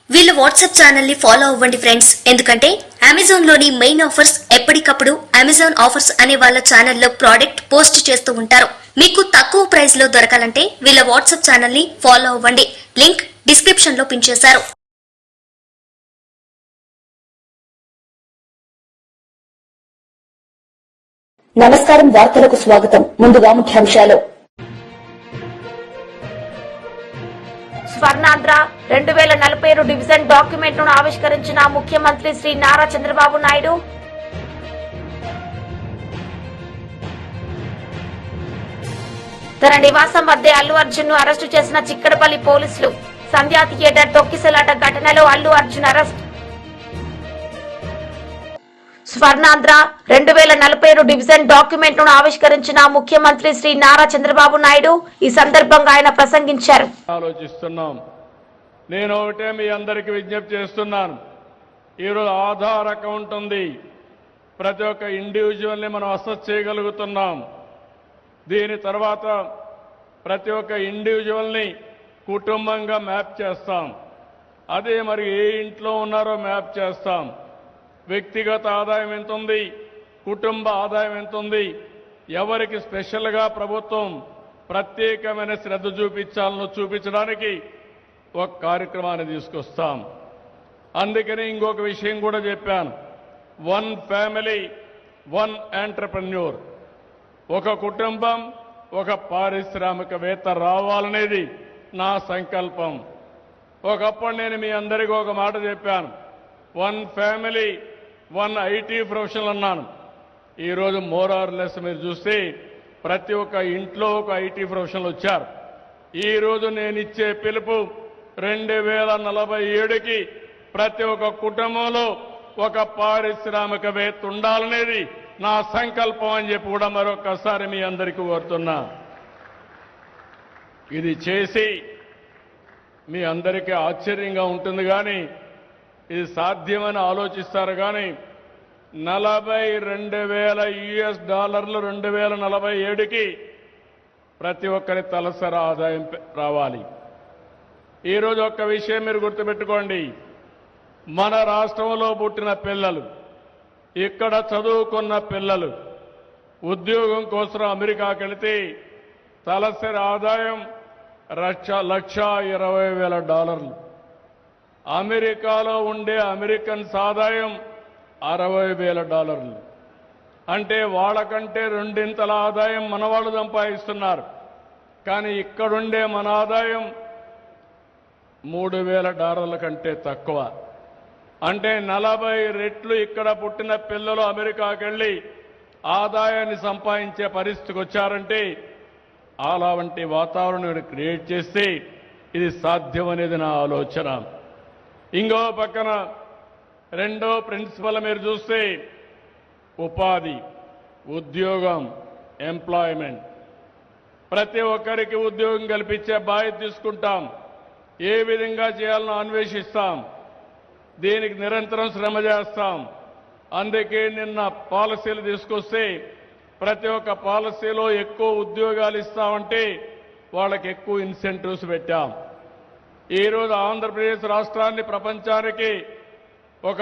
వీళ్ళ WhatsApp channel ని follow అవ్వండి ఫ్రెండ్స్. ఎందుకంటే అమెజాన్ లోని మెయిన్ ఆఫర్స్ ఎప్పటికప్పుడు అమెజాన్ ఆఫర్స్ అనే వాళ్ళ ఛానల్లో ప్రోడక్ట్ పోస్ట్ చేస్తూ ఉంటారు. మీకు తక్కువ ప్రైస్ లో దొరకాలంటే వీళ్ళ వాట్సాప్ ఛానల్ ని ఫాలో అవ్వండి. లింక్ డిస్క్రిప్షన్ లో పిన్ చేశారు. నమస్కారం, వార్తలకు స్వాగతం. ముందుగా ముఖ్యాంశాలు. స్వర్ణాంధ్ర 2047 డివిజన్ డాక్యుమెంట్ ను ఆవిష్కరించిన ముఖ్యమంత్రి శ్రీ నారా చంద్రబాబు నాయుడు. తన నివాసం వద్దే అల్లు అర్జున్ ను అరెస్టు చేసిన చిక్కడపల్లి పోలీసులు. సంధ్యా థియేటర్ తొక్కిసలాట ఘటనలో Allu Arjun arrest. Swarnandhra 2047 division document ను ఆవిష్కరించిన ముఖ్యమంత్రి శ్రీ నారా చంద్రబాబు నాయుడు ఈ సందర్భంగా ఆయన ప్రసంగించారు. ఆలోచిస్తున్నాం. నేను ఒకటే మీ అందరికీ విజ్ఞప్తి చేస్తున్నాను. ఈరోజు ఆధార్ అకౌంట్ ఉంది. ప్రతి ఒక్క ఇండివిజువల్ని మనం అసెస్ చేయగలుగుతున్నాం. దీని తర్వాత ప్రతి ఒక్క ఇండివిజువల్ని కుటుంబంగా మ్యాప్ చేస్తాం. అదే మరి ఏ ఇంట్లో ఉన్నారో మ్యాప్ చేస్తాం. వ్యక్తిగత ఆదాయం ఎంత ఉంది, కుటుంబ ఆదాయం ఎంత ఉంది, ఎవరికి స్పెషల్గా ప్రభుత్వం ప్రత్యేకమైన శ్రద్ధ చూపించడానికి ఒక కార్యక్రమాన్ని తీసుకొస్తాం. అందుకని ఇంకొక విషయం కూడా చెప్పాను. 1 ఫ్యామిలీ 1 ఎంటర్‌ప్రెన్యూర్, ఒక కుటుంబం ఒక పారిశ్రామికవేత్త రావాలనేది నా సంకల్పం. ఒకప్పుడు నేను మీ అందరికీ ఒక మాట చెప్పాను. 1 ఫ్యామిలీ 1 ఐటీ ప్రొఫెషనల్ అన్నాను. ఈరోజు మోర్ ఆర్ లెస్ మీరు చూస్తే ప్రతి ఒక్క ఇంట్లో ఒక ఐటీ ప్రొఫెషనల్ వచ్చారు. ఈరోజు నేను ఇచ్చే పిలుపు 2047కి ప్రతి ఒక్క కుటుంబంలో ఒక పారిశ్రామికవేత్త ఉండాలనేది నా సంకల్పం అని చెప్పి కూడా మరొకసారి మీ అందరికీ కోరుతున్నా. ఇది చేసి మీ అందరికీ ఆశ్చర్యంగా ఉంటుంది, కానీ ఇది సాధ్యమని ఆలోచిస్తారు. కానీ $42,000 2047కి ప్రతి ఒక్కరి తలసరి ఆదాయం రావాలి. ఈరోజు ఒక్క విషయం మీరు గుర్తుపెట్టుకోండి. మన రాష్ట్రంలో పుట్టిన పిల్లలు, ఇక్కడ చదువుకున్న పిల్లలు ఉద్యోగం కోసం అమెరికాకి వెళితే తలసరి ఆదాయం $1,20,000. అమెరికాలో ఉండే అమెరికన్స్ ఆదాయం $60,000. అంటే వాళ్ళకంటే రెండింతల ఆదాయం మన వాళ్ళు సంపాదిస్తున్నారు. కానీ ఇక్కడుండే మన ఆదాయం $3,000 కంటే తక్కువ. అంటే 40 రెట్లు ఇక్కడ పుట్టిన పిల్లలు అమెరికాకి వెళ్ళి ఆదాయాన్ని సంపాదించే పరిస్థితికి వచ్చారంటే అలాంటి వాతావరణం క్రియేట్ చేస్తే ఇది సాధ్యమనేది నా ఆలోచన. ఇంకో పక్కన రెండో ప్రిన్సిపల్ మీరు చూస్తే ఉపాధి, ఉద్యోగం, ఎంప్లాయ్మెంట్. ప్రతి ఒక్కరికి ఉద్యోగం కల్పించే బాధ్యత తీసుకుంటాం. ఏ విధంగా చేయాలనో అన్వేషిస్తాం. దీనికి నిరంతరం శ్రమ చేస్తాం. అందుకే నిన్న పాలసీలు తీసుకొస్తే ప్రతి ఒక్క పాలసీలో ఎక్కువ ఉద్యోగాలు ఇస్తామంటే వాళ్ళకి ఎక్కువ ఇన్సెంటివ్స్ పెట్టాం. ఈరోజు ఆంధ్రప్రదేశ్ రాష్ట్రాన్ని ప్రపంచానికి ఒక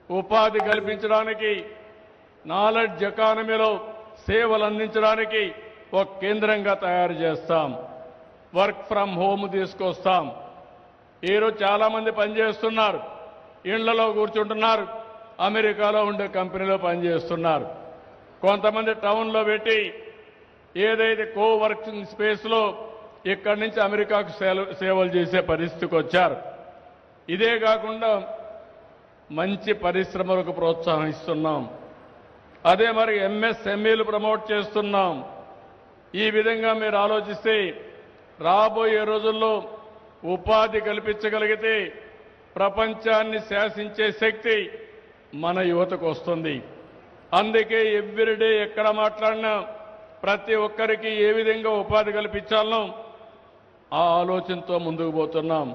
ఉపాధి కల్పించడానికి, నాలెడ్జ్ ఎకానమీలో సేవలు అందించడానికి ఒక కేంద్రంగా తయారు చేస్తాం. వర్క్ ఫ్రమ్ హోమ్ తీసుకొస్తాం. ఈరోజు చాలామంది పనిచేస్తున్నారు, ఇళ్లలో కూర్చుంటున్నారు, అమెరికాలో ఉండే కంపెనీలో పనిచేస్తున్నారు. కొంతమంది టౌన్లో పెట్టి ఏదైతే కోవర్కింగ్ స్పేస్లో ఇక్కడి నుంచి అమెరికాకు సేవలు చేసే పరిస్థితికి వచ్చారు. ఇదే కాకుండా మంచి పరిశ్రమలకు ప్రోత్సాహం ఇస్తున్నాం. అదే మరి ఎంఎస్ఎంఈలు ప్రమోట్ చేస్తున్నాం. ఈ విధంగా మీరు ఆలోచిస్తే రాబోయే రోజుల్లో ఉపాధి కల్పించగలిగితే ప్రపంచాన్ని శాసించే శక్తి మన యువతకు వస్తుంది. అందుకే ఎవ్రీడే ఎక్కడ మాట్లాడినా ప్రతి ఒక్కరికి ఏ విధంగా ఉపాధి కల్పించాలనో ఆ ఆలోచనతో ముందుకు పోతున్నాం.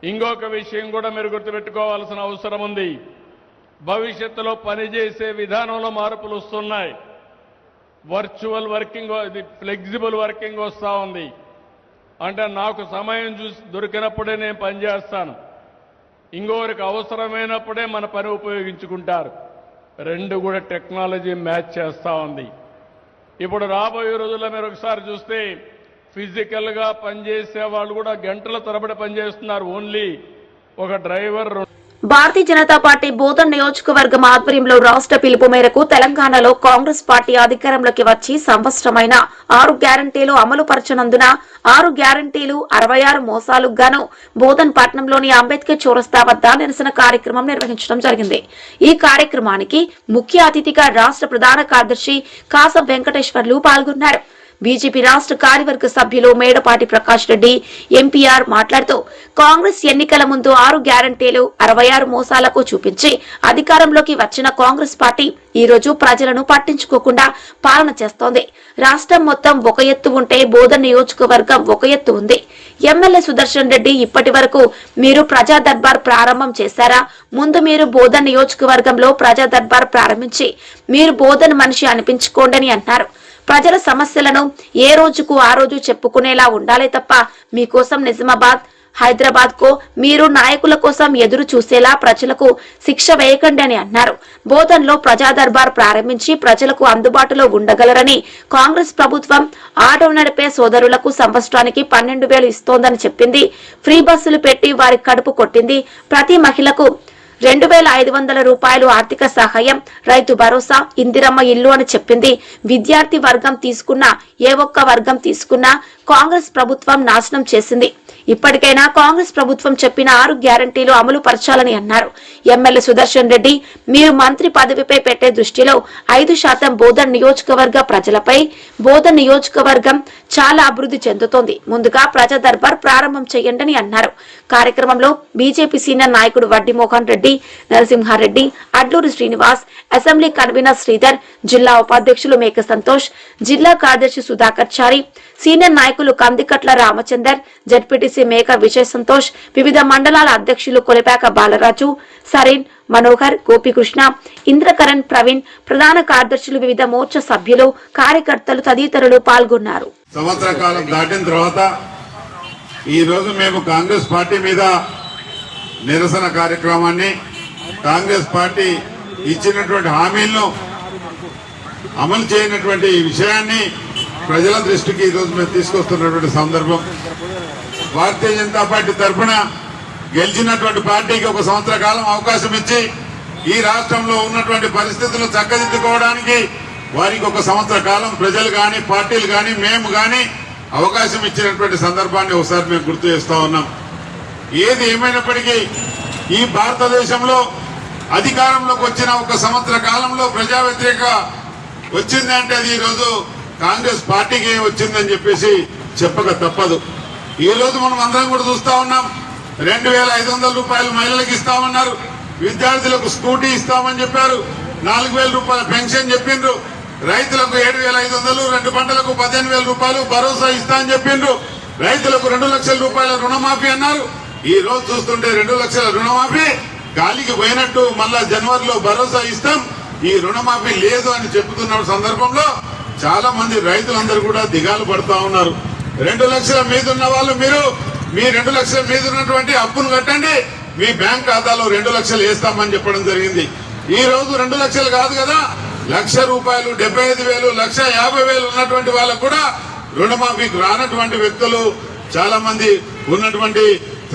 ఇంకొక విషయం కూడా మీరు గుర్తుపెట్టుకోవాల్సిన అవసరం ఉంది. భవిష్యత్తులో పనిచేసే విధానంలో మార్పులు వస్తున్నాయి. వర్చువల్ వర్కింగ్, ఫ్లెక్సిబుల్ వర్కింగ్ వస్తూ ఉంది. అంటే నాకు సమయం దొరికినప్పుడే నేను పనిచేస్తాను, ఇంకొకరికి అవసరమైనప్పుడే మన పని ఉపయోగించుకుంటారు. రెండు కూడా టెక్నాలజీ మ్యాచ్ చేస్తూ ఉంది. ఇప్పుడు రాబోయే రోజుల్లో మీరు ఒకసారి చూస్తే ఫిజికల్గా పనిచేసే వాళ్ళు కూడా గంటల తరబడి పనిచేస్తున్నారు. ఓన్లీ ఒక డ్రైవర్. భారతీయ జనతా పార్టీ బోధన్ నియోజకవర్గం ఆధ్వర్యంలో రాష్ట్ర పిలుపు మేరకు తెలంగాణలో కాంగ్రెస్ పార్టీ అధికారంలోకి వచ్చి సంవత్సరమైన 6 గ్యారంటీలు అమలు పరచనందున 6 గ్యారంటీలు 66 మోసాలకు గాను బోధన్ పట్టణంలోని అంబేద్కర్ చౌరస్తా వద్ద నిరసన కార్యక్రమం నిర్వహించడం జరిగింది. ఈ కార్యక్రమానికి ముఖ్య అతిథిగా రాష్ట్ర ప్రధాన కార్యదర్శి కాసం వెంకటేశ్వర్లు పాల్గొన్నారు. బీజేపీ రాష్ట్ర కార్యవర్గ సభ్యులు మేడపాటి ప్రకాష్ రెడ్డి ఎంపీఆర్ మాట్లాడుతూ కాంగ్రెస్ ఎన్నికల ముందు 6 గ్యారంటీలు 66 మోసాలకు చూపించి అధికారంలోకి వచ్చిన కాంగ్రెస్ పార్టీ ఈ రోజు ప్రజలను పట్టించుకోకుండా పాలన చేస్తోంది. రాష్ట్రం మొత్తం ఒక ఎత్తు ఉంటే బోధన్ నియోజకవర్గం ఒక ఎత్తు ఉంది. ఎమ్మెల్యే సుదర్శన్ రెడ్డి ఇప్పటి వరకు మీరు ప్రజా దర్బార్ ప్రారంభం చేశారా? ముందు మీరు బోధన్ నియోజకవర్గంలో ప్రజా దర్బార్ ప్రారంభించి మీరు బోధన్ మనిషి అనిపించుకోండి అన్నారు. ప్రజల సమస్యలను ఏ రోజుకు ఆ రోజు చెప్పుకునేలా ఉండాలి తప్ప మీకోసం నిజామాబాద్, హైదరాబాద్ కో మీరు నాయకుల కోసం ఎదురు చూసేలా ప్రజలకు శిక్ష వేయకండి అని అన్నారు. బోధన్లో ప్రజా దర్బార్ ప్రారంభించి ప్రజలకు అందుబాటులో ఉండగలరని కాంగ్రెస్ ప్రభుత్వం ఆటో నడిపే సోదరులకు సంవత్సరానికి 12,000 ఇస్తోందని చెప్పింది. ఫ్రీ బస్సులు పెట్టి వారి కడుపు కొట్టింది. ప్రతి మహిళకు 2,500 రూపాయలు ఆర్థిక సహాయం, రైతు భరోసా, ఇందిరమ్మ ఇల్లు అని చెప్పింది. విద్యార్థి వర్గం తీసుకున్నా ఏ ఒక్క వర్గం తీసుకున్నా కాంగ్రెస్ ప్రభుత్వం నాశనం చేసింది. ఇప్పటికైనా కాంగ్రెస్ ప్రభుత్వం చెప్పిన 6 గ్యారంటీలు అమలు పరచాలని అన్నారు. ఎమ్మెల్యే సుదర్శన్ రెడ్డి మీరు మంత్రి పదవిపై పెట్టే దృష్టిలో 5% బోధన్ నియోజకవర్గ ప్రజలపై బోధన్ నియోజకవర్గం చాలా అభివృద్ధి చెందుతోంది. ముందుగా ప్రజా దర్బార్ ప్రారంభం చేయండి అన్నారు. కార్యక్రమంలో బీజేపీ సీనియర్ నాయకుడు వడ్డి మోహన్ రెడ్డి, నరసింహారెడ్డి, అడ్లూరి శ్రీనివాస్, అసెంబ్లీ కన్వీనర్ శ్రీధర్, జిల్లా ఉపాధ్యక్షులు మేక సంతోష్, జిల్లా కార్యదర్శి సుధాకర్ చారి, సీనియర్ నాయకులు కందికట్ల రామచందర్, జడ్పీటీసీ మేక విజయ్ సంతోష్, వివిధ మండలాల అధ్యక్షులు కొలిపాక బాలరాజు, సరీన్, మనోహర్, గోపికృష్ణ, ఇంద్రకరణ్, ప్రవీణ్, ప్రధాన కార్యదర్శులు, వివిధ మోర్చా సభ్యులు, కార్యకర్తలు తదితరులు పాల్గొన్నారు. సంవత్సర కాలం దాటిన తర్వాత ఈ రోజు మేము కాంగ్రెస్ పార్టీ మీద నిరసన కార్యక్రమాన్ని, కాంగ్రెస్ పార్టీ ఇచ్చినటువంటి హామీలను అమలు చేయనటువంటి విషయాన్ని ప్రజల దృష్టికి ఈరోజు మేము తీసుకొస్తున్నటువంటి సందర్భం. భారతీయ జనతా పార్టీ తరఫున గెలిచినటువంటి పార్టీకి 1 సంవత్సర కాలం అవకాశం ఇచ్చి ఈ రాష్ట్రంలో ఉన్నటువంటి పరిస్థితులు చక్కదిద్దుకోవడానికి వారికి 1 సంవత్సర కాలం ప్రజలు గాని, పార్టీలు గాని, మేము గాని అవకాశం ఇచ్చినటువంటి సందర్భాన్ని ఒకసారి మేము గుర్తు చేస్తా ఉన్నాం. ఏది ఏమైనప్పటికీ ఈ భారతదేశంలో అధికారంలోకి వచ్చిన 1 సంవత్సర కాలంలో ప్రజా వ్యతిరేక వచ్చిందంటే అది ఈరోజు కాంగ్రెస్ పార్టీకి వచ్చిందని చెప్పేసి చెప్పక తప్పదు. ఈ రోజు మనం అందరం కూడా చూస్తా ఉన్నాం. 2,500 రూపాయలు మహిళలకు ఇస్తామన్నారు, విద్యార్థులకు స్కూటీ ఇస్తామని చెప్పారు, 4,000 రూపాయల పెన్షన్ చెప్పిండ్రు, రైతులకు 7,500, 2 పంటలకు 15,000 రూపాయలు భరోసా ఇస్తా అని చెప్పిండ్రు, రైతులకు 2 లక్షల రూపాయల రుణమాఫీ అన్నారు. ఈ రోజు చూస్తుంటే 2 లక్షల రుణమాఫీ గాలికి పోయినట్టు మళ్ళా జనవరిలో భరోసా ఇస్తాం, ఈ రుణమాఫీ లేదు అని చెబుతున్న సందర్భంలో చాలా మంది రైతులందరూ కూడా దిగాలు పడతా ఉన్నారు. 2 లక్షల మీద ఉన్న వాళ్ళు మీ 2 లక్షల మీద ఉన్నటువంటి అప్పును కట్టండి, మీ బ్యాంక్ ఖాతాలో 2 లక్షలు వేస్తామని చెప్పడం జరిగింది. ఈ రోజు 2 లక్షలు కాదు కదా, 1,00,000 రూపాయలు, 75,000, 1,50,000 ఉన్నటువంటి వాళ్ళకు కూడా రుణమాఫీకి రానటువంటి వ్యక్తులు చాలా మంది ఉన్నటువంటి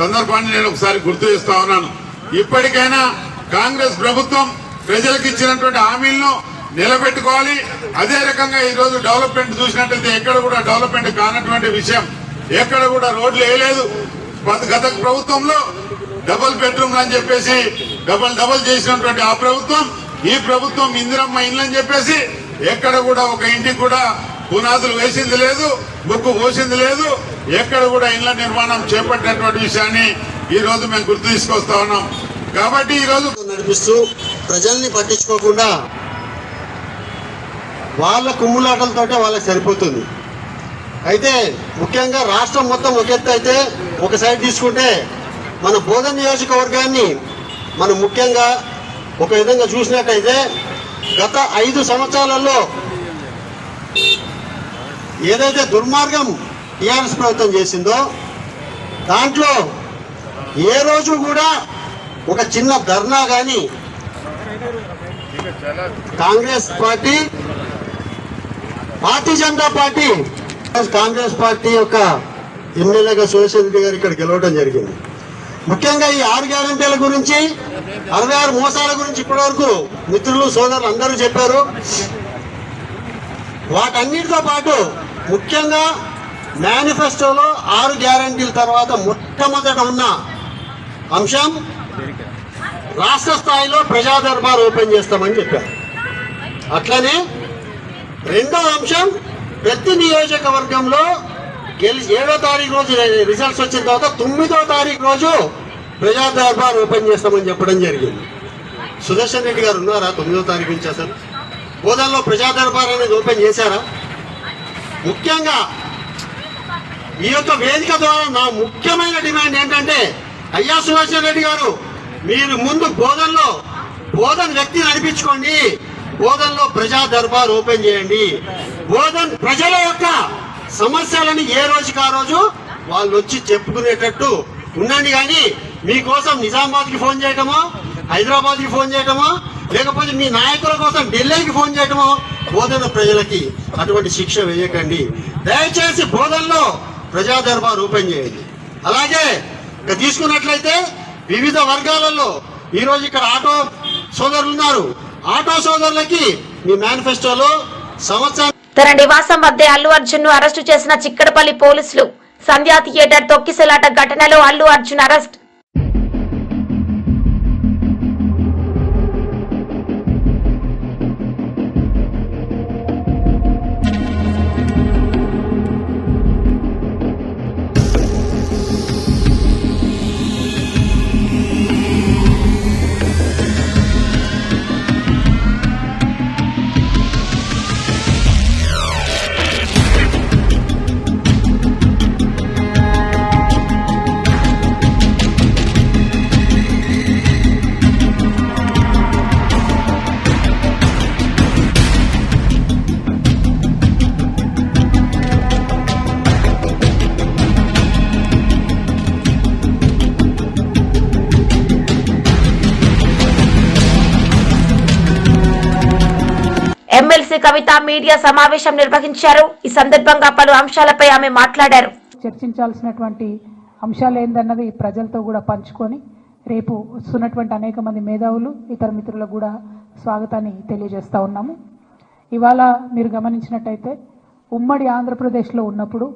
సందర్భాన్ని నేను ఒకసారి గుర్తు చేస్తా ఉన్నాను. ఇప్పటికైనా కాంగ్రెస్ ప్రభుత్వం ప్రజలకు ఇచ్చినటువంటి హామీలను నిలబెట్టుకోవాలి. అదే రకంగా ఈ రోజు డెవలప్మెంట్ చూసినట్లయితే ఎక్కడ కూడా డెవలప్మెంట్ కానటువంటి విషయం, ఎక్కడ కూడా రోడ్లు వేయలేదు. గత ప్రభుత్వంలో డబుల్ బెడ్రూమ్ అని చెప్పేసి డబల్ చేసినటువంటి ఆ ప్రభుత్వం, ఈ ప్రభుత్వం ఇందిరమ్మ ఇండ్లు అని చెప్పేసి ఎక్కడ కూడా ఒక ఇంటికి కూడా పునాదులు వేసింది లేదు, బుక్కు పోసింది లేదు, ఎక్కడ కూడా ఇండ్ల నిర్మాణం చేపట్టినటువంటి విషయాన్ని ఈ రోజు మేము గుర్తు తీసుకొస్తా ఉన్నాం. కాబట్టి ఈ రోజు నడిపిస్తూ ప్రజల్ని పట్టించుకోకుండా వాళ్ళ కుమ్ములాటలతోటే వాళ్ళకి సరిపోతుంది. అయితే ముఖ్యంగా రాష్ట్రం మొత్తం ఒక ఎత్తు అయితే ఒక సైడ్ తీసుకుంటే మన బోధన్ నియోజకవర్గాన్ని మనం ముఖ్యంగా ఒక విధంగా చూసినట్టయితే గత 5 సంవత్సరాలలో ఏదైతే దుర్మార్గం టీఆర్ఎస్ ప్రభుత్వం చేసిందో దాంట్లో ఏ రోజు కూడా ఒక చిన్న ధర్నా కానీ Congress party Bharatiya Janata party Congress party యొక్క ఎమ్మెల్యేగా సురేష్ రెడ్డి గారు ఇక్కడ గెలవడం జరిగింది. ముఖ్యంగా ఈ 6 గ్యారెంటీల గురించి 66 మోసాల గురించి ఇప్పటివరకు మిత్రులు సోదరులు అందరూ చెప్పారు. వాటన్నిటితో పాటు ముఖ్యంగా మేనిఫెస్టోలో 6 గ్యారెంటీల తర్వాత మొట్టమొదట ఉన్న అంశం రాష్ట్ర స్థాయిలో ప్రజా దర్బార్ ఓపెన్ చేస్తామని చెప్పారు. అట్లనే రెండో అంశం ప్రతి నియోజకవర్గంలో 7వ తారీఖు రోజు రిజల్ట్స్ వచ్చిన తర్వాత 9వ తారీఖు రోజు ప్రజా దర్బార్ ఓపెన్ చేస్తామని చెప్పడం జరిగింది. సుదర్శన్ రెడ్డి గారు ఉన్నారా 9వ తారీఖు నుంచి? అసలు బోధనలో ప్రజా దర్బార్ అనేది ఓపెన్ చేశారా? ముఖ్యంగా ఈ యొక్క వేదిక ద్వారా నా ముఖ్యమైన డిమాండ్ ఏంటంటే, అయ్యా సుదర్శన్ రెడ్డి గారు, మీరు ముందు బోధన్ వ్యక్తిని నడిపించుకోండి, బోధన్లో ప్రజా దర్బార్ ఓపెన్ చేయండి. బోధన్ ప్రజల యొక్క సమస్యలని ఏ రోజుకి ఆ రోజు వాళ్ళు వచ్చి చెప్పుకునేటట్టు ఉండండి. కానీ మీకోసం నిజామాబాద్కి ఫోన్ చేయటమో, హైదరాబాద్కి ఫోన్ చేయటమో, లేకపోతే మీ నాయకుల కోసం ఢిల్లీకి ఫోన్ చేయటమో బోధన ప్రజలకి అటువంటి శిక్ష వేయకండి. దయచేసి బోధనలో ప్రజా దర్బార్ ఓపెన్ చేయండి. అలాగే ఇక తీసుకున్నట్లయితే వివిధ వర్గాలలో ఈరోజు ఇక్కడ ఆటో సోదరులు ఉన్నారు. ఆటో సోదరులకి మీ మేనిఫెస్టోలో సంవత్సరం తన నివాసం వద్దే అల్లు అర్జున్ ను అరెస్టు చేసిన చిక్కడపల్లి పోలీసులు. సంధ్యా థియేటర్ తొక్కిసలాట ఘటనలో అల్లు అర్జున్ అరెస్ట్. ఎమ్మెల్సీ కవిత మీడియా సమావేశం నిర్వహించారు. ఈ సందర్భంగా పలు అంశాలపై ఆమె మాట్లాడారు. చర్చించాల్సినటువంటి అంశాలు ఏందన్నది ప్రజలతో కూడా పంచుకొని రేపు వస్తున్నటువంటి అనేక మంది మేధావులు ఇతర మిత్రులకు కూడా స్వాగతాన్ని తెలియజేస్తా ఉన్నాము. ఇవాళ మీరు గమనించినట్టయితే ఉమ్మడి ఆంధ్రప్రదేశ్లో ఉన్నప్పుడు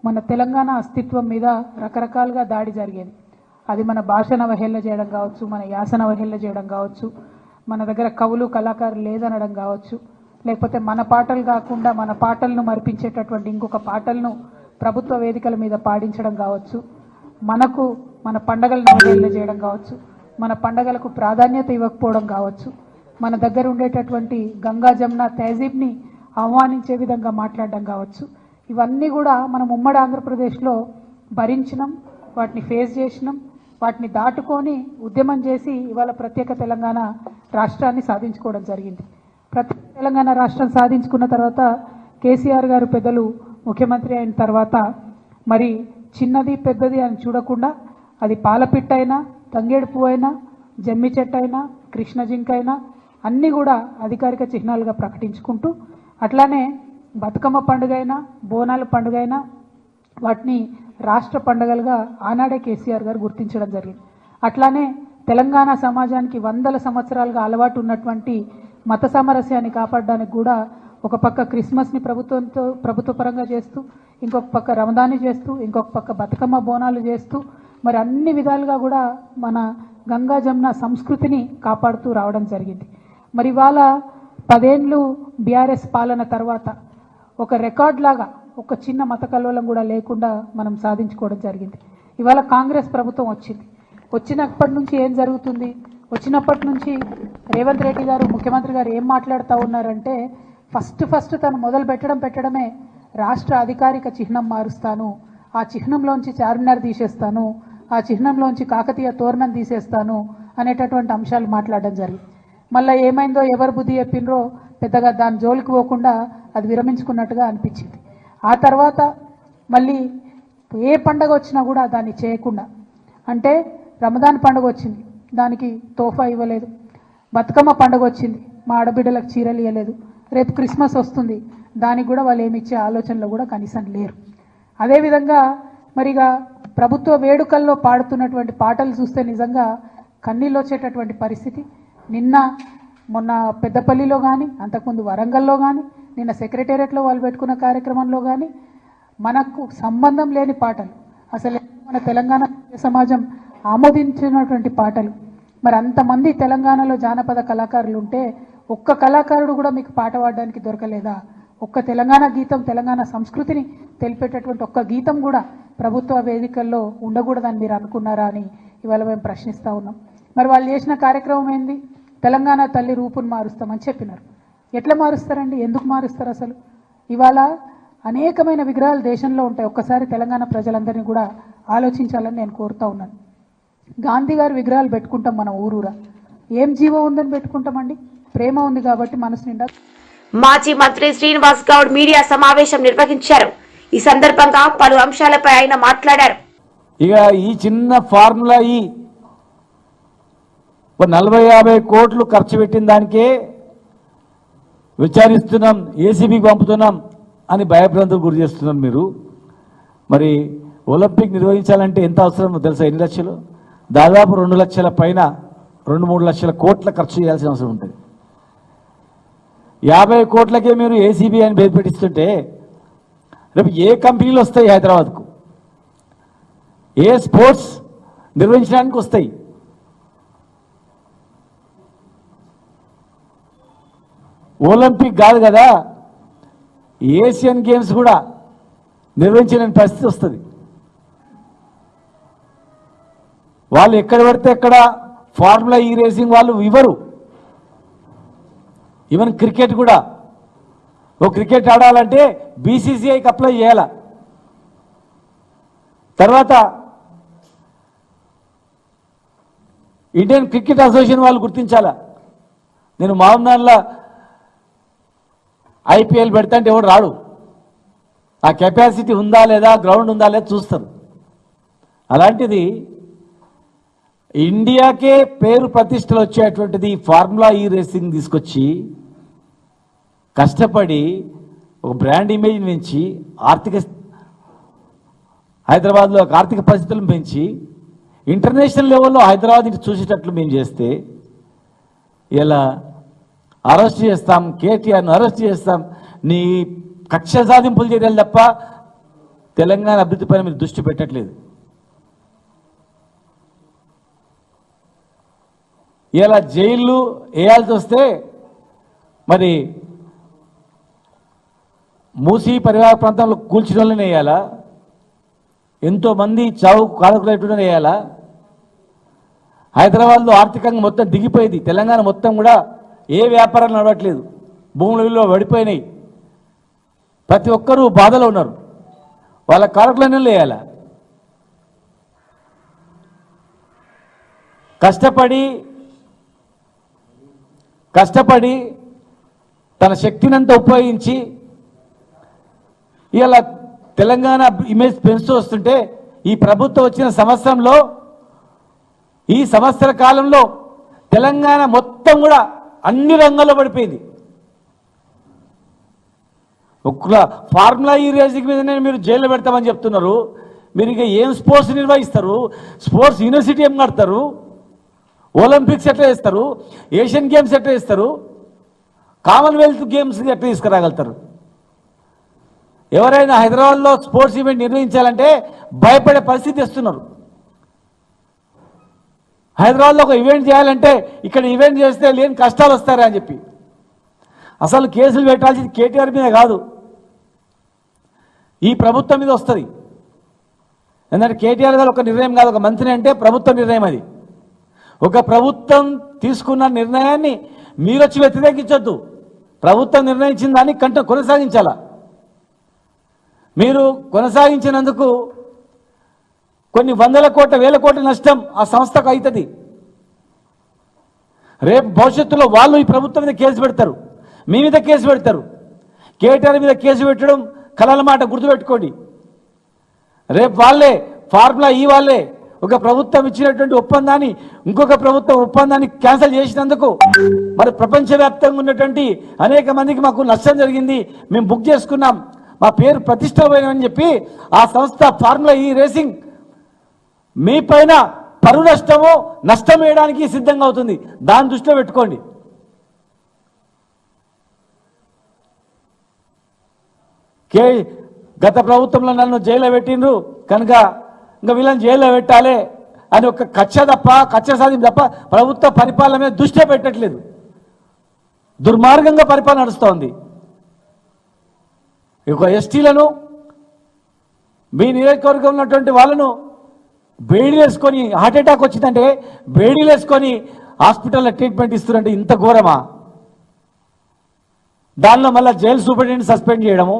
మన తెలంగాణ అస్తిత్వం మీద రకరకాలుగా దాడి జరిగేది. అది మన భాషను అవహేళన చేయడం కావచ్చు, మన యాసను అవహేళన చేయడం కావచ్చు, మన దగ్గర కవులు కళాకారులు లేదనడం కావచ్చు, లేకపోతే మన పాటలు కాకుండా మన పాటలను మరిపించేటటువంటి ఇంకొక పాటలను ప్రభుత్వ వేదికల మీద పాడించడం కావచ్చు, మన పండగలను అవహేళన చేయడం కావచ్చు, మన పండగలకు ప్రాధాన్యత ఇవ్వకపోవడం కావచ్చు, మన దగ్గర ఉండేటటువంటి గంగా జమున తహజీబ్ని అవమానించే విధంగా మాట్లాడడం కావచ్చు. ఇవన్నీ కూడా మనం ఉమ్మడి ఆంధ్రప్రదేశ్లో భరించినాం, వాటిని ఫేస్ చేసినాం, వాటిని దాటుకొని ఉద్యమం చేసి ఇవాళ ప్రత్యేక తెలంగాణ రాష్ట్రాన్ని సాధించుకోవడం జరిగింది. ప్రత్యేక తెలంగాణ రాష్ట్రం సాధించుకున్న తర్వాత కేసీఆర్ గారు పెద్దలు ముఖ్యమంత్రి అయిన తర్వాత మరి చిన్నది పెద్దది అని చూడకుండా అది పాలపిట్టైనా, తంగేడు పువ్వైనా, జమ్మి చెట్టైనా, కృష్ణ జింకైనా అన్నీ కూడా అధికారిక చిహ్నాలుగా ప్రకటించుకుంటూ, అట్లానే బతుకమ్మ పండుగ అయినా, బోనాల పండుగ అయినా వాటిని రాష్ట్ర పండుగలుగా ఆనాడే కేసీఆర్ గారు గుర్తించడం జరిగింది. అట్లానే తెలంగాణ సమాజానికి వందల సంవత్సరాలుగా అలవాటు ఉన్నటువంటి మత సామరస్యాన్ని కాపాడడానికి కూడా ఒక పక్క క్రిస్మస్ని ప్రభుత్వ పరంగా చేస్తూ, ఇంకొక పక్క రమదాన్ని చేస్తూ, ఇంకొక పక్క బతుకమ్మ బోనాలు చేస్తూ, మరి అన్ని విధాలుగా కూడా మన గంగా జమున సంస్కృతిని కాపాడుతూ రావడం జరిగింది. మరి ఇవాళ 10 ఏళ్ళు బీఆర్ఎస్ పాలన తర్వాత ఒక రికార్డ్ లాగా ఒక చిన్న మత కల్లోలం కూడా లేకుండా మనం సాధించుకోవడం జరిగింది. ఇవాళ కాంగ్రెస్ ప్రభుత్వం వచ్చినప్పటి నుంచి ఏం జరుగుతుంది? వచ్చినప్పటి నుంచి రేవంత్ రెడ్డి గారు ముఖ్యమంత్రి గారు ఏం మాట్లాడుతూ ఉన్నారంటే, ఫస్ట్ తను మొదలు పెట్టడమే రాష్ట్ర అధికారిక చిహ్నం మారుస్తాను, ఆ చిహ్నంలోంచి చార్మినార్ తీసేస్తాను, ఆ చిహ్నంలోంచి కాకతీయ తోరణం తీసేస్తాను అనేటటువంటి అంశాలు మాట్లాడడం జరిగింది. మళ్ళీ ఏమైందో, ఎవరు బుద్ధి చెప్పినరో పెద్దగా దాని జోలికి పోకుండా అది విరమించుకున్నట్టుగా అనిపించింది. ఆ తర్వాత మళ్ళీ ఏ పండగ వచ్చినా కూడా దాన్ని చేయకుండా, అంటే రమదాన్ పండుగ వచ్చింది దానికి తోఫా ఇవ్వలేదు, బతుకమ్మ పండుగ వచ్చింది మా ఆడబిడ్డలకు చీరలు ఇవ్వలేదు, రేపు క్రిస్మస్ వస్తుంది దానికి కూడా వాళ్ళు ఏమి ఇచ్చే ఆలోచనలో కూడా కనీసం లేరు. అదేవిధంగా మరిగా ప్రభుత్వ వేడుకల్లో పాడుతున్నటువంటి పాటలు చూస్తే నిజంగా కన్నీళ్ళు వచ్చేటటువంటి పరిస్థితి. నిన్న మొన్న పెద్దపల్లిలో కానీ, అంతకుముందు వరంగల్లో కానీ, నిన్న సెక్రటేరియట్లో వాళ్ళు పెట్టుకున్న కార్యక్రమంలో కానీ మనకు సంబంధం లేని పాటలు, అసలు మన తెలంగాణ సమాజం ఆమోదించినటువంటి పాటలు. మరి అంతమంది తెలంగాణలో జానపద కళాకారులు ఉంటే ఒక్క కళాకారుడు కూడా మీకు పాట పాడడానికి దొరకలేదా? ఒక్క తెలంగాణ గీతం, తెలంగాణ సంస్కృతిని తెలిపేటటువంటి ఒక్క గీతం కూడా ప్రభుత్వ వేదికల్లో ఉండకూడదని మీరు అనుకున్నారా అని ఇవాళ మేము ప్రశ్నిస్తూ ఉన్నాం. మరి వాళ్ళు చేసిన కార్యక్రమం ఏంది? తెలంగాణ తల్లి రూపును మారుస్తామని చెప్పినారు. ఎట్లా మారుస్తారండి? ఎందుకు మారుస్తారు? అసలు ఇవాళ అనేకమైన విగ్రహాలు దేశంలో ఉంటాయి. ఒక్కసారి తెలంగాణ ప్రజలందరినీ కూడా ఆలోచించాలని నేను కోరుతా ఉన్నాను. గాంధీ గారి విగ్రహాలు పెట్టుకుంటాం మన ఊరూరా, ఏం జీవం ఉందని పెట్టుకుంటామండి? ప్రేమ ఉంది కాబట్టి మనసు నిండా. మాజీ మంత్రి శ్రీనివాస్ గౌడ్ మీడియా సమావేశం నిర్వహించారు. ఈ సందర్భంగా పలు అంశాలపై ఆయన మాట్లాడారు. ఇక ఈ చిన్న ఫార్ములా 40-50 కోట్లు ఖర్చు పెట్టిన దానికే విచారిస్తున్నాం, ఏసీబీకి పంపుతున్నాం అని భయభ్రాంతులు గురి చేస్తున్నారు మీరు. మరి ఒలింపిక్ నిర్వహించాలంటే ఎంత అవసరమో తెలుసా? ఎన్ని లక్షలు? దాదాపు 2 లక్షల పైన, 2-3 లక్షల కోట్ల ఖర్చు చేయాల్సిన అవసరం ఉంటుంది. 50 కోట్లకే మీరు ఏసీబీ అని పేరు పెట్టిస్తుంటే రేపు ఏ కంపెనీలు వస్తాయి హైదరాబాద్కు? ఏ స్పోర్ట్స్ నిర్వహించడానికి వస్తాయి? ఒలింపిక్ కాదు కదా, ఏషియన్ గేమ్స్ కూడా నిర్వహించలేని పరిస్థితి వస్తుంది. వాళ్ళు ఎక్కడ పడితే ఎక్కడ ఫార్ములా ఈ రేసింగ్ వాళ్ళు ఇవ్వరు. ఈవెన్ క్రికెట్ కూడా, ఓ క్రికెట్ ఆడాలంటే బీసీసీఐకి అప్లై చేయాల, తర్వాత ఇండియన్ క్రికెట్ అసోసియేషన్ వాళ్ళు గుర్తించాలా. నేను మామూలుగా ఐపీఎల్ పెడతా అంటే ఎవడు రాడు. ఆ కెపాసిటీ ఉందా లేదా, గ్రౌండ్ ఉందా లేదా చూస్తారు. అలాంటిది ఇండియాకే పేరు ప్రతిష్టలు వచ్చేటువంటిది ఫార్ములా ఈ రేసింగ్ తీసుకొచ్చి కష్టపడి ఒక బ్రాండ్ ఇమేజ్ పెంచి హైదరాబాద్లో ఆర్థిక పరిస్థితులను పెంచి ఇంటర్నేషనల్ లెవెల్లో హైదరాబాద్ చూసేటట్లు మేము చేస్తే ఇలా అరెస్ట్ చేస్తాం, కేటీఆర్ను అరెస్ట్ చేస్తాం, నీ కక్ష సాధింపులు చర్యలు తప్ప తెలంగాణ అభివృద్ధి పైన మీరు దృష్టి పెట్టట్లేదు. ఇలా జైళ్ళు వేయాల్సి వస్తే మరి మూసీ పరివాహక ప్రాంతంలో కూల్చిన వాళ్ళని వేయాలా? ఎంతోమంది చావు కారకులైన వేయాలా? హైదరాబాద్లో ఆర్థికంగా మొత్తం దిగిపోయింది. తెలంగాణ మొత్తం కూడా ఏ వ్యాపారాలు నడవట్లేదు, భూముల విలువ పడిపోయినాయి, ప్రతి ఒక్కరూ బాధలో ఉన్నారు. వాళ్ళ కారకులైన వేయాలా? కష్టపడి తన శక్తినంతా ఉపయోగించి ఇలా తెలంగాణ ఇమేజ్ పెంచుతూ వస్తుంటే ఈ ప్రభుత్వం వచ్చిన సంవత్సరంలో, ఈ సంవత్సర కాలంలో తెలంగాణ మొత్తం కూడా అన్ని రంగాల్లో పడిపోయింది. ఒక్క ఫార్ములా ఈ రేసింగ్ మీదనే మీరు జైల్లో పెడతామని చెప్తున్నారు. మీరు ఇక ఏం స్పోర్ట్స్ నిర్వహిస్తారు? స్పోర్ట్స్ యూనివర్సిటీ ఏం కడతారు? ఒలింపిక్స్ ఎట్లా చేస్తారు? ఏషియన్ గేమ్స్ ఎట్లా చేస్తారు? కామన్వెల్త్ గేమ్స్ ఎట్లా తీసుకురాగలుగుతారు? ఎవరైనా హైదరాబాద్లో స్పోర్ట్స్ ఈవెంట్ నిర్వహించాలంటే భయపడే పరిస్థితి ఇస్తున్నారు. హైదరాబాద్లో ఒక ఈవెంట్ చేయాలంటే ఇక్కడ ఈవెంట్ చేస్తే లేని కష్టాలు వస్తారా అని చెప్పి అసలు కేసులు పెట్టాల్సింది కేటీఆర్ మీద కాదు, ఈ ప్రభుత్వం మీద వస్తుంది. ఎందుకంటే కేటీఆర్ గారు ఒక నిర్ణయం కాదు, ఒక మంత్రి అంటే ప్రభుత్వ నిర్ణయం. అది ఒక ప్రభుత్వం తీసుకున్న నిర్ణయాన్ని మీరు వచ్చి వ్యతిరేకించొద్దు. ప్రభుత్వం నిర్ణయించిన దాన్ని కొనసాగించాలా. మీరు కొనసాగించినందుకు కొన్ని వందల కోట్ల, వేల కోట్ల నష్టం ఆ సంస్థకు అవుతుంది. రేపు భవిష్యత్తులో వాళ్ళు ఈ ప్రభుత్వం మీద కేసు పెడతారు, మీ మీద కేసు పెడతారు. కేటీఆర్ మీద కేసు పెట్టడం కలల మాట, గుర్తుపెట్టుకోండి. రేపు వాళ్ళే ఫార్ములా ఈ వాళ్ళే ఒక ప్రభుత్వం ఇచ్చినటువంటి ఒప్పందాన్ని ఇంకొక ప్రభుత్వం ఒప్పందాన్ని క్యాన్సిల్ చేసినందుకు మరి ప్రపంచవ్యాప్తంగా ఉన్నటువంటి అనేక మందికి మాకు నష్టం జరిగింది, మేము బుక్ చేసుకున్నాం, మా పేరు ప్రతిష్ట పోయినామని చెప్పి ఆ సంస్థ ఫార్ములా ఈ రేసింగ్ మీ పైన పరువు నష్టం వేయడానికి సిద్ధంగా అవుతుంది. దాన్ని దృష్టిలో పెట్టుకోండి. గత ప్రభుత్వంలో నన్ను జైల్లో పెట్టిండ్రు కనుక ఇంకా వీళ్ళని జైల్లో పెట్టాలి అని ఒక కక్ష సాధింపు తప్ప ప్రభుత్వ పరిపాలన మీద దృష్టి పెట్టట్లేదు. దుర్మార్గంగా పరిపాలన నడుస్తోంది. ఒక ఎస్టీలను మీ నియోజకవర్గంలో ఉన్నటువంటి వాళ్ళను బేడీలు వేసుకొని హార్ట్ అటాక్ వచ్చిందంటే బేడీలు వేసుకొని హాస్పిటల్లో ట్రీట్మెంట్ ఇస్తున్నారంటే ఇంత ఘోరమా? దానిలో మళ్ళీ జైలు సూపరింటెండెంట్ సస్పెండ్ చేయడము.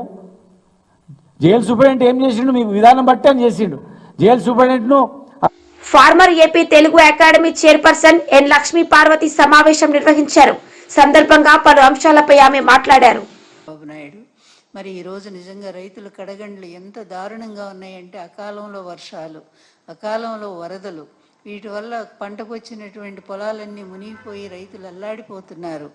జైలు సూపరింటెండెంట్ ఏం చేసిండు? మీ విధానం బట్టి అని చేసిండు. జైలు సూపరింటెండెంట్ను former AP Telugu academy chairperson N Lakshmi Parvathi సమావేశం నిర్వహించారు. సందర్భంగా పలు అంశాలపై ఆమె మాట్లాడారు. నాయుడు మరి ఈరోజు నిజంగా రైతుల కడగండ్లు ఎంత దారుణంగా ఉన్నాయంటే అకాలంలో వర్షాలు, అకాలంలో వరదలు, వీటి వల్ల పంటకు వచ్చినటువంటి పొలాలన్నీ మునిగిపోయి రైతులు అల్లాడిపోతున్నారు.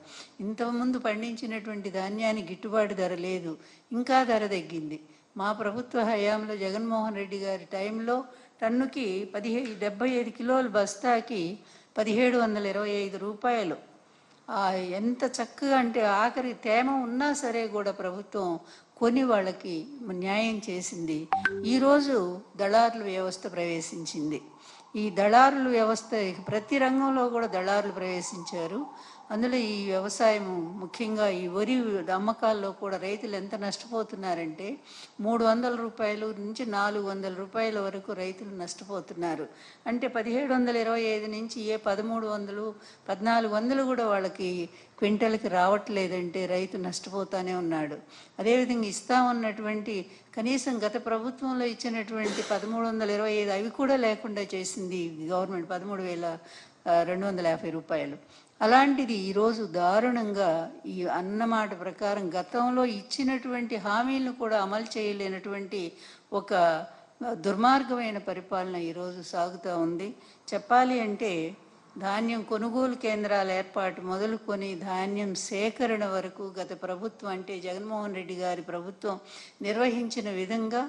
ఇంతకుముందు పండించినటువంటి ధాన్యానికి గిట్టుబాటు ధర లేదు, ఇంకా ధర తగ్గింది. మా ప్రభుత్వ హయాంలో జగన్మోహన్ రెడ్డి గారి టైంలో టన్నుకి 75 కిలోల బస్తాకి 1725 రూపాయలు. ఎంత చక్కగా అంటే ఆఖరి తేమ ఉన్నా సరే కూడా ప్రభుత్వం కొని వాళ్ళకి న్యాయం చేసింది. ఈరోజు దళారుల వ్యవస్థ ప్రవేశించింది. ఈ దళారుల వ్యవస్థ ప్రతి రంగంలో కూడా దళారులు ప్రవేశించారు. అందులో ఈ వ్యవసాయం ముఖ్యంగా ఈ వరి అమ్మకాల్లో కూడా రైతులు ఎంత నష్టపోతున్నారంటే 300 రూపాయలు నుంచి 400 రూపాయల వరకు రైతులు నష్టపోతున్నారు. అంటే 1725 నుంచి 1300, 1400 కూడా వాళ్ళకి క్వింటల్కి రావట్లేదంటే రైతు నష్టపోతానే ఉన్నాడు. అదేవిధంగా ఇస్తామన్నటువంటి కనీసం గత ప్రభుత్వంలో ఇచ్చినటువంటి 1325 అవి కూడా లేకుండా చేసింది గవర్నమెంట్, 13,250 రూపాయలు. అలాంటిది ఈరోజు దారుణంగా ఈ అన్నమాట ప్రకారం గతంలో ఇచ్చినటువంటి హామీలను కూడా అమలు చేయలేనటువంటి ఒక దుర్మార్గమైన పరిపాలన ఈరోజు సాగుతూ ఉంది. చెప్పాలి అంటే ధాన్యం కొనుగోలు కేంద్రాల ఏర్పాటు మొదలుకొని ధాన్యం సేకరణ వరకు గత ప్రభుత్వం అంటే జగన్మోహన్ రెడ్డి గారి ప్రభుత్వం నిర్వహించిన విధంగా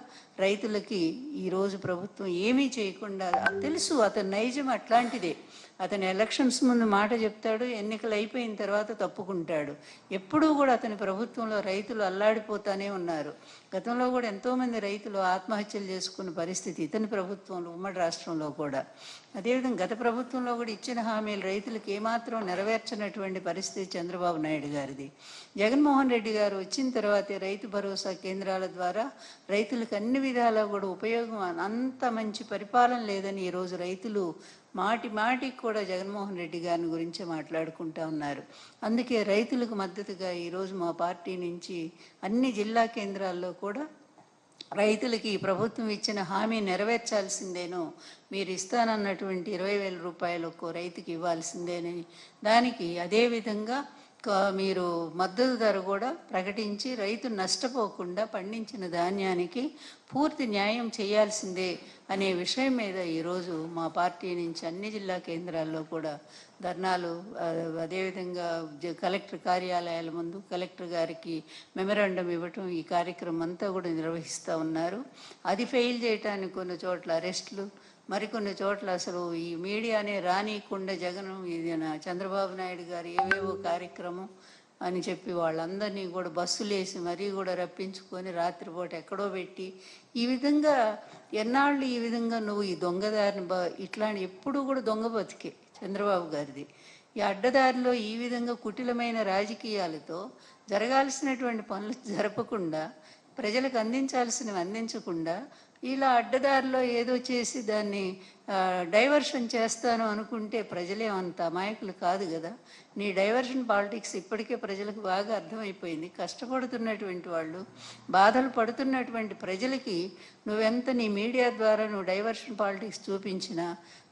రైతులకి ఈరోజు ప్రభుత్వం ఏమీ చేయకుండా, తెలుసు అతని నైజం అట్లాంటిదే. అతని ఎలక్షన్స్ ముందు మాట చెప్తాడు, ఎన్నికలు అయిపోయిన తర్వాత తప్పుకుంటాడు. ఎప్పుడూ కూడా అతని ప్రభుత్వంలో రైతులు అల్లాడిపోతానే ఉన్నారు. గతంలో కూడా ఎంతోమంది రైతులు ఆత్మహత్యలు చేసుకున్న పరిస్థితి ఇతని ప్రభుత్వంలో, ఉమ్మడి రాష్ట్రంలో కూడా. అదేవిధంగా గత ప్రభుత్వంలో కూడా ఇచ్చిన హామీలు రైతులకు ఏమాత్రం నెరవేర్చినటువంటి పరిస్థితి చంద్రబాబు నాయుడు గారిది. జగన్మోహన్ రెడ్డి గారు వచ్చిన తర్వాతే రైతు భరోసా కేంద్రాల ద్వారా రైతులకు అన్ని విధాలా కూడా ఉపయోగం, అంత మంచి పరిపాలన లేదని ఈరోజు రైతులు మాటికి కూడా జగన్మోహన్ రెడ్డి గారిని గురించి మాట్లాడుకుంటూ ఉన్నారు. అందుకే రైతులకు మద్దతుగా ఈరోజు మా పార్టీ నుంచి అన్ని జిల్లా కేంద్రాల్లో కూడా రైతులకి ఈ ప్రభుత్వం ఇచ్చిన హామీ నెరవేర్చాల్సిందేనో, మీరు ఇస్తానన్నటువంటి 20,000 రూపాయలు ఒక్కో రైతుకి ఇవ్వాల్సిందేనని, దానికి అదేవిధంగా మీరు మద్దతు ధర కూడా ప్రకటించి రైతు నష్టపోకుండా పండించిన ధాన్యానికి పూర్తి న్యాయం చేయాల్సిందే అనే విషయం మీద ఈరోజు మా పార్టీ నుంచి అన్ని జిల్లా కేంద్రాల్లో కూడా ధర్నాలు, అదేవిధంగా కలెక్టర్ కార్యాలయాల ముందు కలెక్టర్ గారికి మెమరాండం ఇవ్వటం, ఈ కార్యక్రమం అంతా కూడా నిర్వహిస్తూ ఉన్నారు. అది ఫెయిల్ చేయటానికి కొన్ని చోట్ల అరెస్టులు, మరికొన్ని చోట్ల అసలు ఈ మీడియానే రానియకుండా జగన్ చంద్రబాబు నాయుడు గారు ఏవేవో కార్యక్రమం అని చెప్పి వాళ్ళందరినీ కూడా బస్సులేసి మరీ కూడా రప్పించుకొని రాత్రిపూట ఎక్కడో పెట్టి, ఈ విధంగా ఎన్నాళ్ళు ఈ విధంగా నువ్వు ఈ దొంగదారిని ఇట్లాంటి ఎప్పుడు కూడా దొంగ బతికే చంద్రబాబు గారిది. ఈ అడ్డదారిలో ఈ విధంగా కుటిలమైన రాజకీయాలతో జరగాల్సినటువంటి పనులు జరపకుండా, ప్రజలకు అందించాల్సినవి అందించకుండా, ఇలా అడ్డదారిలో ఏదో చేసి దాన్ని డైవర్షన్ చేస్తాను అనుకుంటే ప్రజలేమంత అమాయకులు కాదు కదా. నీ డైవర్షన్ పాలిటిక్స్ ఇప్పటికే ప్రజలకు బాగా అర్థమైపోయింది. కష్టపడుతున్నటువంటి వాళ్ళు, బాధలు పడుతున్నటువంటి ప్రజలకి నువ్వెంత నీ మీడియా ద్వారా నువ్వు డైవర్షన్ పాలిటిక్స్ చూపించినా,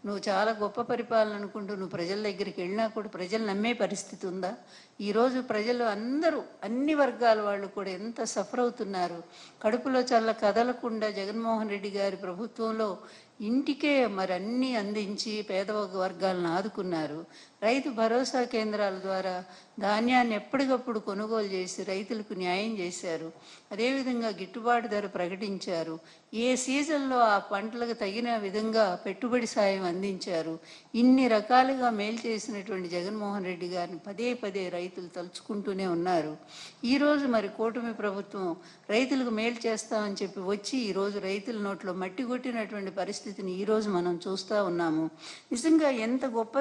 నువ్వు చాలా గొప్ప పరిపాలన అనుకుంటూ నువ్వు ప్రజల దగ్గరికి వెళ్ళినా కూడా ప్రజలు నమ్మే పరిస్థితి ఉందా? ఈరోజు ప్రజలు అందరూ, అన్ని వర్గాల వాళ్ళు కూడా ఎంత సఫర్ అవుతున్నారు. కడుపులో చల్ల కదలకుండా జగన్మోహన్ రెడ్డి గారి ప్రభుత్వంలో ఇంటికే మరి అన్నీ అందించి పేద వర్గాలను ఆదుకున్నారు. రైతు భరోసా కేంద్రాల ద్వారా ధాన్యాన్ని ఎప్పటికప్పుడు కొనుగోలు చేసి రైతులకు న్యాయం చేశారు. అదేవిధంగా గిట్టుబాటు ధర ప్రకటించారు. ఏ సీజన్లో ఆ పంటలకు తగిన విధంగా పెట్టుబడి సాయం అందించారు. ఇన్ని రకాలుగా మేలు చేసినటువంటి జగన్మోహన్ రెడ్డి గారిని పదే పదే రైతులు తలుచుకుంటూనే ఉన్నారు. ఈరోజు మరి కూటమి ప్రభుత్వం రైతులకు మేలు చేస్తామని చెప్పి వచ్చి ఈరోజు రైతుల నోట్లో మట్టి కొట్టినటువంటి పరిస్థితిని ఈరోజు మనం చూస్తూ ఉన్నాము. నిజంగా ఎంత గొప్ప.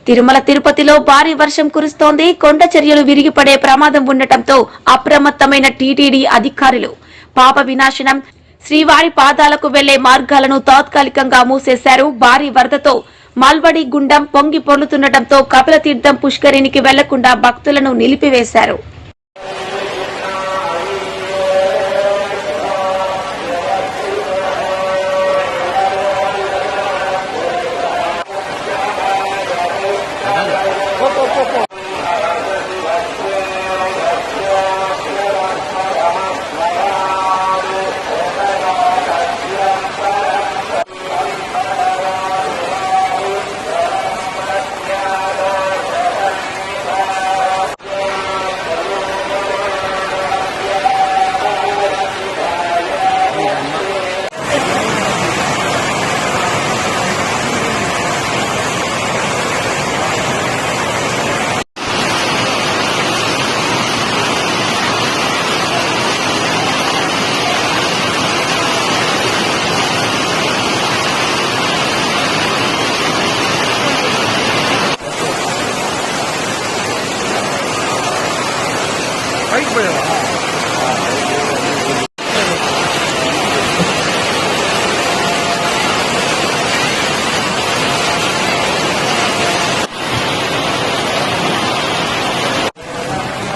తిరుమల తిరుపతిలో భారీ వర్షం కురుస్తోంది. కొండ చర్యలు విరిగిపడే ప్రమాదం ఉండటంతో అప్రమత్తమైన టీటీడీ అధికారులు పాప వినాశనం, శ్రీవారి పాదాలకు వెళ్లే మార్గాలను తాత్కాలికంగా మూసేశారు. భారీ వరదతో మాల్వడి గుండం పొంగి పొర్లుతుండటంతో కపిలతీర్థం పుష్కరిణికి వెళ్లకుండా భక్తులను నిలిపివేశారు.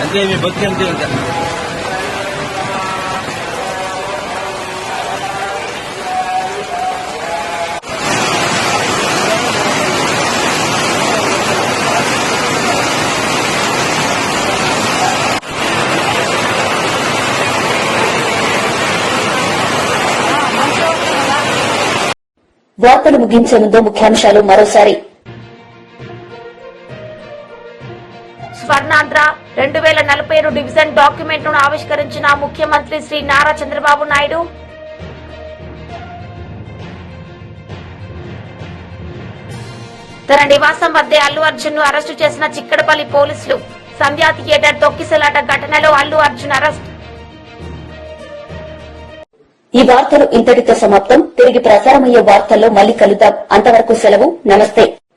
అంతే మీ బతుకు అంతే ఇంకా. వార్తలు ముగించే ముందు ముఖ్యాంశాలు మరోసారి. స్వర్ణాంధ్ర 2047 డివిజన్ డాక్యుమెంట్ ను ఆవిష్కరించిన ముఖ్యమంత్రి శ్రీ నారా చంద్రబాబు నాయుడు. తన నివాసం వద్దే అల్లు అర్జున్ ను అరెస్టు చేసిన చిక్కడపల్లి పోలీసులు. సంధ్యా థియేటర్ తొక్కిసలాట ఘటనలో అల్లు అర్జున్ అరెస్ట్. ఈ వార్తలు ఇంతటితో సమాప్తం. తిరిగి ప్రసారమయ్యే వార్తల్లో మళ్లీ కలుద్దాం. అంతవరకు సెలవు. నమస్తే.